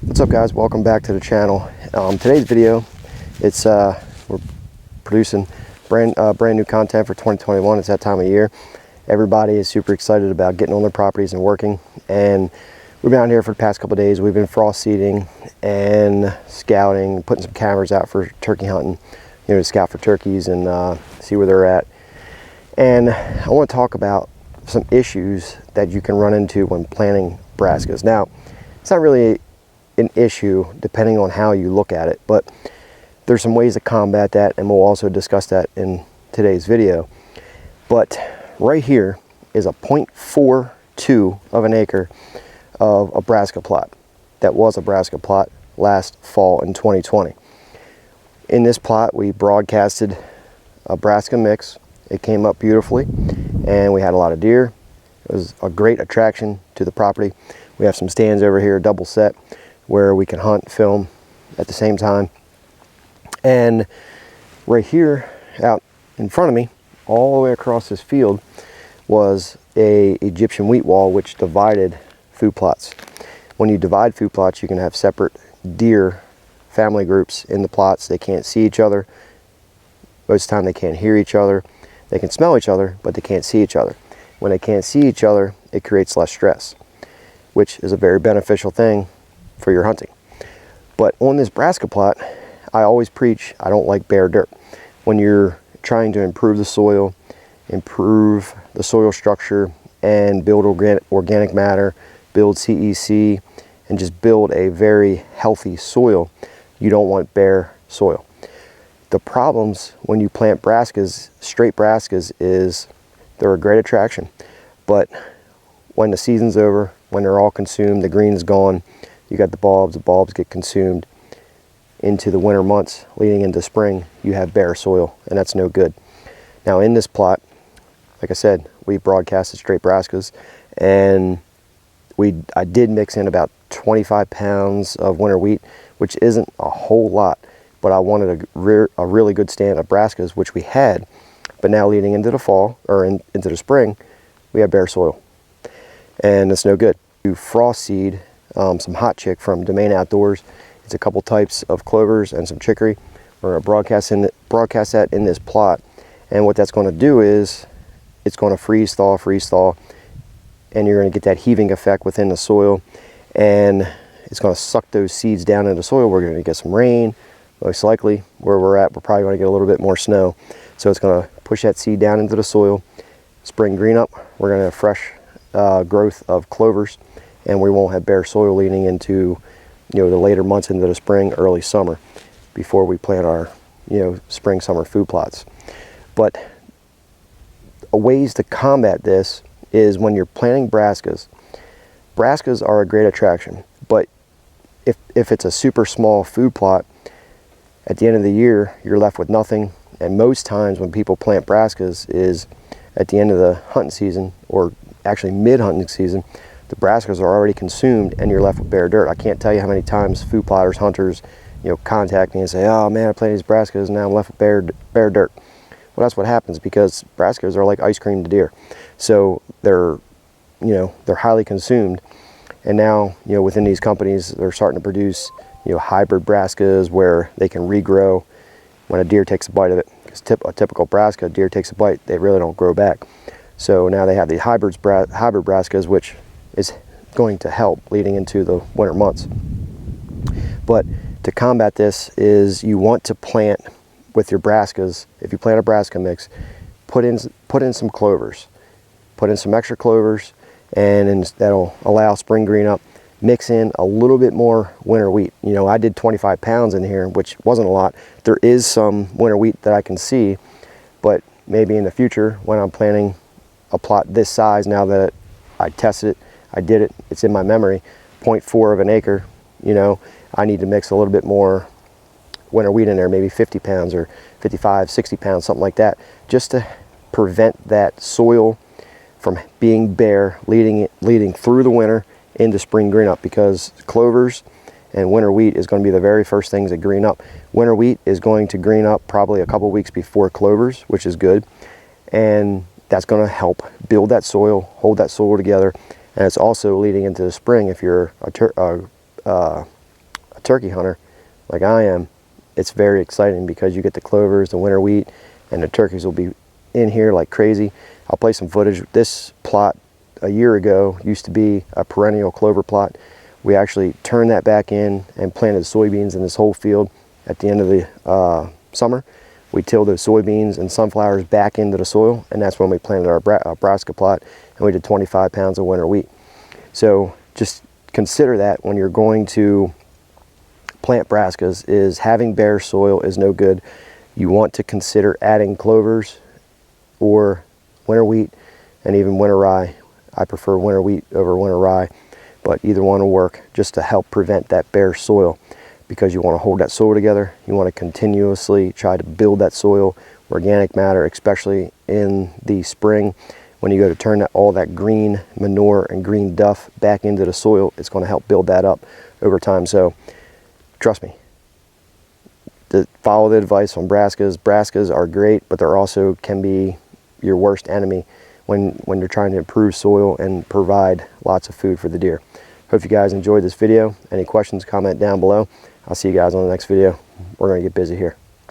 What's up, guys? Welcome back to the channel. Today's video, it's we're producing brand new content for 2021. It's that time of year. Everybody is super excited about getting on their properties and working, and we've been out here for the past couple of days. We've been frost seeding and scouting, putting some cameras out for turkey hunting, to scout for turkeys and see where they're at. And I want to talk about some issues that you can run into when planting brassicas. Now, it's not really an issue depending on how you look at it, but there's some ways to combat that, and we'll also discuss that in today's video. But right here is a 0.42 of an acre of a brassica plot. That was a brassica plot last fall in 2020. In this plot, we broadcasted a brassica mix. It came up beautifully, and we had a lot of deer. It was a great attraction to the property. We have some stands over here, double set, where we can hunt, film at the same time. And right here out in front of me, all the way across this field, was a Egyptian wheat wall which divided food plots. When you divide food plots, you can have separate deer family groups in the plots. They can't see each other. Most of the time they can't hear each other. They can smell each other, but they can't see each other. When they can't see each other, it creates less stress, which is a very beneficial thing for your hunting. But on this brassica plot, I always preach, I don't like bare dirt. When you're trying to improve the soil structure, and build organic matter, build CEC, and just build a very healthy soil, you don't want bare soil. The problems when you plant brassicas, straight brassicas, is they're a great attraction, but when the season's over, when they're all consumed, the green is gone, you got the bulbs get consumed into the winter months leading into spring, you have bare soil, and that's no good. Now in this plot, like I said, we broadcasted straight brassicas, and I did mix in about 25 pounds of winter wheat, which isn't a whole lot, but I wanted a really good stand of brassicas, which we had. But now leading into the fall, or into the spring, we have bare soil, and it's no good. You frost seed some hot chick from Domain Outdoors. It's a couple types of clovers and some chicory. We're going to broadcast that in this plot, and what that's going to do is it's going to freeze thaw, and you're going to get that heaving effect within the soil, and it's going to suck those seeds down into the soil. We're going to get some rain, most likely. Where we're at, we're probably going to get a little bit more snow, so it's going to push that seed down into the soil. Spring green up, we're going to have fresh growth of clovers, and we won't have bare soil leading into the later months into the spring, early summer, before we plant our spring summer food plots. But ways to combat this is when you're planting brassicas. Brassicas are a great attraction, but if it's a super small food plot, at the end of the year you're left with nothing. And most times when people plant brassicas is at the end of the hunting season, or actually mid-hunting season. The brassicas are already consumed and you're left with bare dirt. I can't tell you how many times food plotters, hunters, contact me and say, "Oh man, I planted these brassicas and now I'm left with bare dirt." Well, that's what happens, because brassicas are like ice cream to deer. So they're highly consumed. And now, within these companies, they're starting to produce, hybrid brassicas where they can regrow when a deer takes a bite of it. Because a typical brassica, deer takes a bite, they really don't grow back. So now they have these hybrid brassicas, which is going to help leading into the winter months. But to combat this is you want to plant with your brassicas. If you plant a brassica mix, put in some clovers, put in some extra clovers, and that'll allow spring green up. Mix in a little bit more winter wheat. I did 25 pounds in here, which wasn't a lot. There is some winter wheat that I can see, but maybe in the future when I'm planting a plot this size, now that I tested it, I did it, it's in my memory, 0.4 of an acre, I need to mix a little bit more winter wheat in there, maybe 50 pounds or 55, 60 pounds, something like that, just to prevent that soil from being bare leading through the winter into spring green up, because clovers and winter wheat is going to be the very first things that green up. Winter wheat is going to green up probably a couple weeks before clovers, which is good, and that's going to help build that soil, hold that soil together, and it's also leading into the spring. If you're a turkey hunter like I am, it's very exciting because you get the clovers, the winter wheat, and the turkeys will be in here like crazy. I'll play some footage. This plot a year ago used to be a perennial clover plot. We actually turned that back in and planted soybeans in this whole field at the end of the summer. We tilled those soybeans and sunflowers back into the soil, and that's when we planted our brassica plot, and we did 25 pounds of winter wheat. So just consider that when you're going to plant brassicas, is having bare soil is no good. You want to consider adding clovers or winter wheat and even winter rye. I prefer winter wheat over winter rye, but either one will work just to help prevent that bare soil, because you want to hold that soil together. You want to continuously try to build that soil, organic matter, especially in the spring. When you go to turn all that green manure and green duff back into the soil, it's going to help build that up over time. So trust me, follow the advice on brassicas. Brassicas are great, but they're also can be your worst enemy when you're trying to improve soil and provide lots of food for the deer. Hope you guys enjoyed this video. Any questions, comment down below. I'll see you guys on the next video. We're going to get busy here.